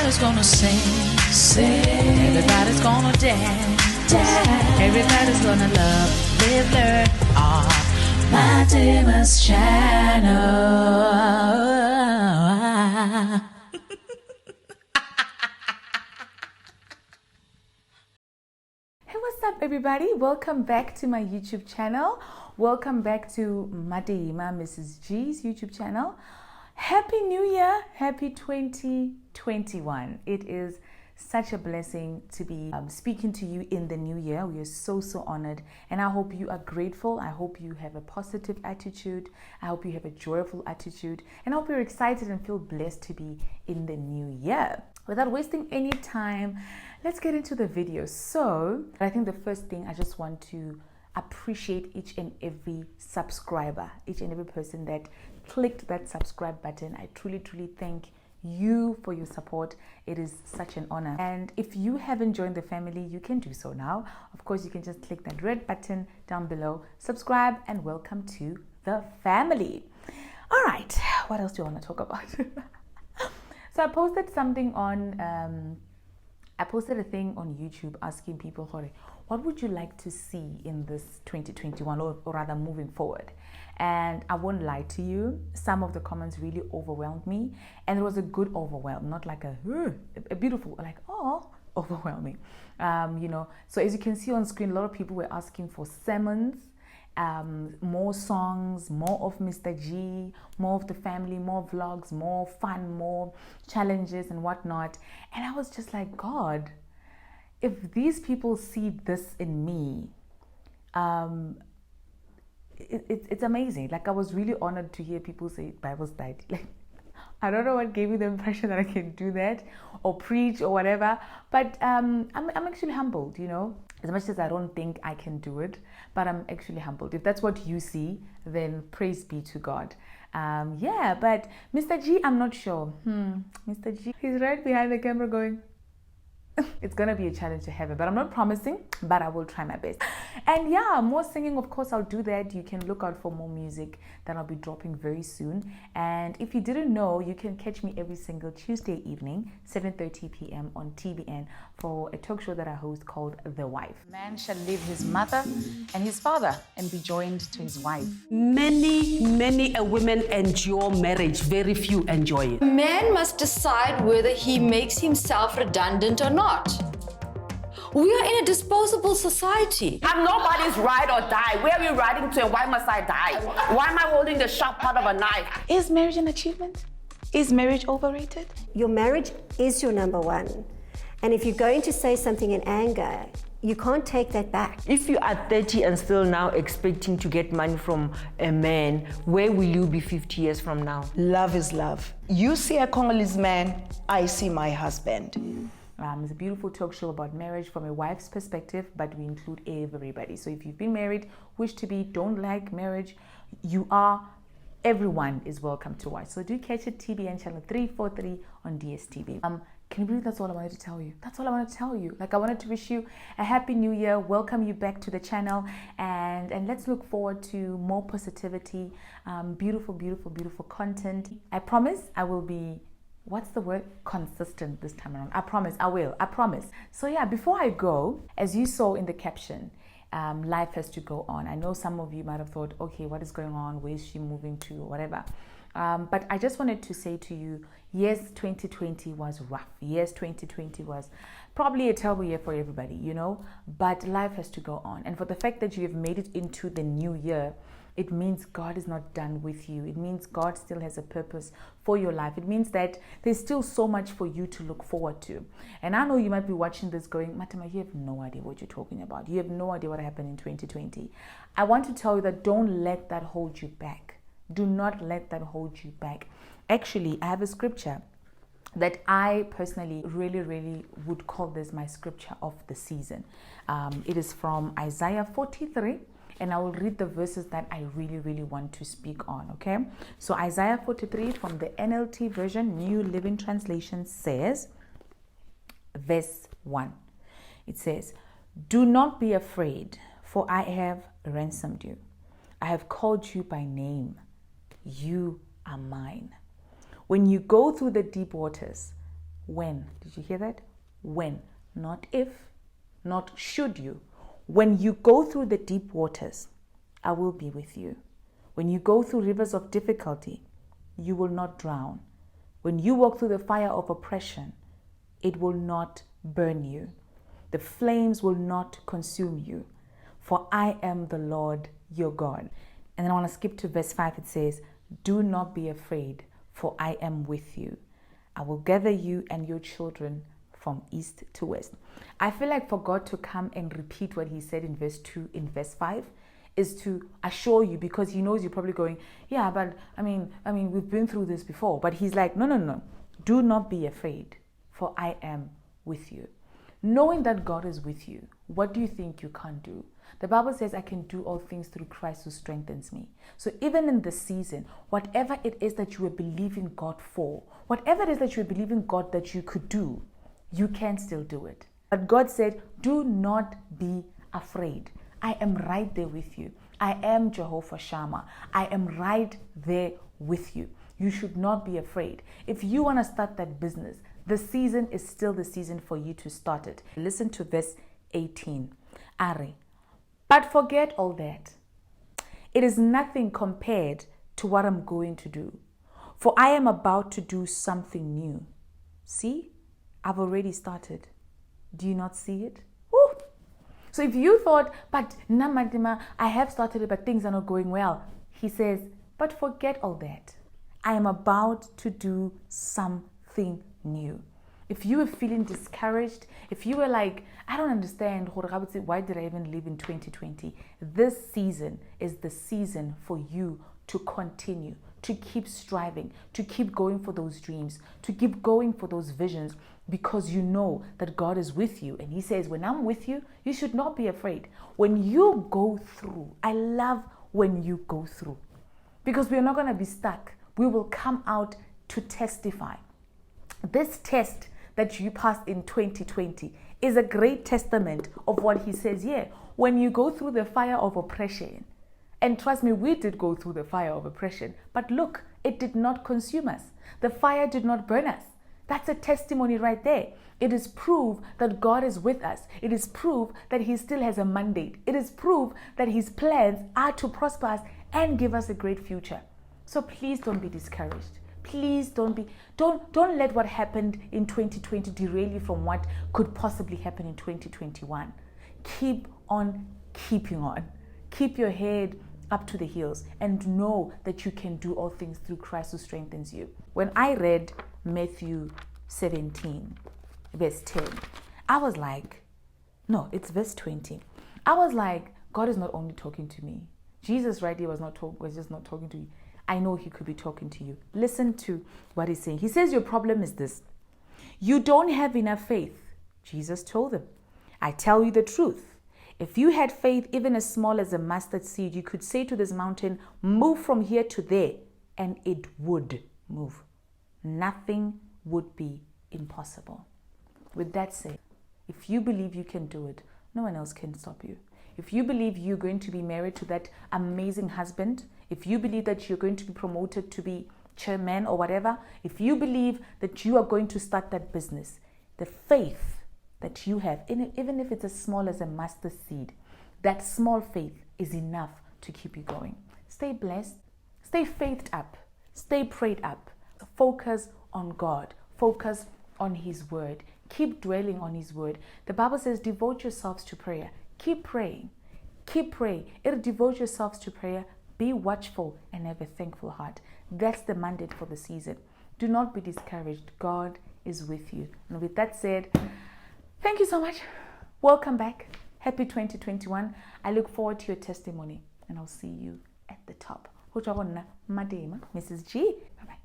Everybody's gonna sing. Everybody's gonna dance. Everybody's gonna love, live, learn. Matt Damon's channel. Hey, what's up everybody? Welcome back to my YouTube channel. Welcome back to Madima Mrs. G's YouTube channel. Happy New Year. Happy 2021. It is such a blessing to be speaking to you in the new year. We are so honored, and I hope you are grateful. I hope you have a positive attitude. I hope you have a joyful attitude, and I hope you're excited and feel blessed to be in the new year. Without wasting any time, let's get into the video. So I think the first thing, I just want to appreciate each and every subscriber, each and every person that clicked that subscribe button. I truly thank you for your support. It is such an honor. And if you haven't joined the family, you can do so now. Of course, you can just click that red button down below, subscribe, and welcome to the family. All right, what else do you want to talk about? So I posted something on I posted a thing on YouTube asking people, what would you like to see in this 2021, or rather moving forward? And I won't lie to you, some of the comments really overwhelmed me, and it was a good overwhelm, not like a beautiful, like, oh, overwhelming. So as you can see on screen, a lot of people were asking for sermons, more songs, more of Mr. G, more of the family, more vlogs, more fun, more challenges and whatnot. And I was just like, God, if these people see this in me, it's amazing. Like, I was really honored to hear people say Bible study. Like, I don't know what gave me the impression that I can do that or preach or whatever, but I'm actually humbled, as much as I don't think I can do it, but I'm actually humbled. If that's what you see, then praise be to God. But Mr. G, I'm not sure. Mr. G, he's right behind the camera going, it's gonna be a challenge to have it, but I'm not promising, but I will try my best. And yeah, more singing, of course, I'll do that. You can look out for more music that I'll be dropping very soon. And if you didn't know, you can catch me every single Tuesday evening, 7:30 p.m. on TBN for a talk show that I host called The Wife. Man shall leave his mother and his father and be joined to his wife. Many a women endure marriage, very few enjoy it. A man must decide whether he makes himself redundant or not. We are in a disposable society. I'm nobody's ride or die. Where are we riding to and why must I die? Why am I holding the sharp part of a knife? Is marriage an achievement? Is marriage overrated? Your marriage is your number one. And if you're going to say something in anger, you can't take that back. If you are 30 and still now expecting to get money from a man, where will you be 50 years from now? Love is love. You see a Congolese man, I see my husband. It's a beautiful talk show about marriage from a wife's perspective, but we include everybody. So if you've been married, wish to be, don't like marriage, everyone is welcome to watch. So do catch it, TBN channel 343 on DSTV. Can you believe that's all I wanted to tell you? That's all I wanted to tell you. Like, I wanted to wish you a happy new year, welcome you back to the channel, and let's look forward to more positivity, beautiful content. I promise I will be, what's the word? Consistent this time around. I promise, I will. I promise. So yeah, before I go, as you saw in the caption, life has to go on. I know some of you might have thought, okay, what is going on? Where is she moving to or whatever? But I just wanted to say to you, yes, 2020 was rough. Yes, 2020 was probably a terrible year for everybody, but life has to go on. And for the fact that you have made it into the new year, it means God is not done with you. It means God still has a purpose for your life. It means that there's still so much for you to look forward to. And I know you might be watching this going, Matama, you have no idea what you're talking about. You have no idea what happened in 2020. I want to tell you that don't let that hold you back. Do not let that hold you back. Actually, I have a scripture that I personally really would call this my scripture of the season. It is from Isaiah 43. And I will read the verses that I really want to speak on, okay? So Isaiah 43 from the NLT version, New Living Translation, says, verse 1. It says, "Do not be afraid, for I have ransomed you. I have called you by name. You are mine. When you go through the deep waters, When. Did you hear that? When. Not if, not should you. When you go through the deep waters, I will be with you. When you go through rivers of difficulty, you will not drown. When you walk through the fire of oppression, it will not burn you. The flames will not consume you. For I am the Lord your God. And then I want to skip to verse 5. It says, do not be afraid, for I am with you. I will gather you and your children from east to west. I feel like for God to come and repeat what he said in verse 2 in verse 5 is to assure you, because he knows you're probably going, yeah, but I mean, we've been through this before. But he's like, no. Do not be afraid, for I am with you. Knowing that God is with you, what do you think you can't do? The Bible says I can do all things through Christ who strengthens me. So even in this season, whatever it is that you are believing God for, whatever it is that you are believing God that you could do, you can still do it. But God said, do not be afraid. I am right there with you. I am Jehovah Shammah. I am right there with you. You should not be afraid. If you want to start that business, the season is still the season for you to start it. Listen to verse 18. Ari. But forget all that. It is nothing compared to what I'm going to do. For I am about to do something new. See? I've already started. Do you not see it? Woo! So if you thought, but Namadima, I have started it, but things are not going well. He says, but forget all that. I am about to do something new. If you were feeling discouraged, if you were like, I don't understand, why did I even live in 2020? This season is the season for you to continue, to keep striving, to keep going for those dreams, to keep going for those visions, because you know that God is with you. And he says, when I'm with you, you should not be afraid. When you go through, I love when you go through, because we're not going to be stuck. We will come out to testify. This test that you passed in 2020 is a great testament of what he says here. When you go through the fire of oppression, and trust me, we did go through the fire of oppression, but look, it did not consume us. The fire did not burn us. That's a testimony right there. It is proof that God is with us. It is proof that he still has a mandate. It is proof that his plans are to prosper us and give us a great future. So please don't be discouraged. Please don't let what happened in 2020 derail you from what could possibly happen in 2021. Keep on keeping on. Keep your head up to the hills and know that you can do all things through Christ who strengthens you. When I read Matthew 17, verse 10, I was like, no, it's verse 20. I was like, God is not only talking to me. Jesus right here was just not talking to you. I know he could be talking to you. Listen to what he's saying. He says your problem is this. You don't have enough faith. Jesus told them, I tell you the truth. If you had faith even as small as a mustard seed, you could say to this mountain, move from here to there, and it would move. Nothing would be impossible. With that said, if you believe you can do it, no one else can stop you. If you believe you're going to be married to that amazing husband, if you believe that you're going to be promoted to be chairman or whatever, if you believe that you are going to start that business, the faith that you have, even if it's as small as a mustard seed, that small faith is enough to keep you going. Stay blessed, stay faithed up, stay prayed up. Focus on God, focus on his word, keep dwelling on his word. The Bible says, devote yourselves to prayer. Keep praying. Keep praying. It'll devote yourselves to prayer. Be watchful and have a thankful heart. That's the mandate for the season. Do not be discouraged. God is with you. And with that said, thank you so much. Welcome back. Happy 2021. I look forward to your testimony and I'll see you at the top. Mrs. G. Bye-bye.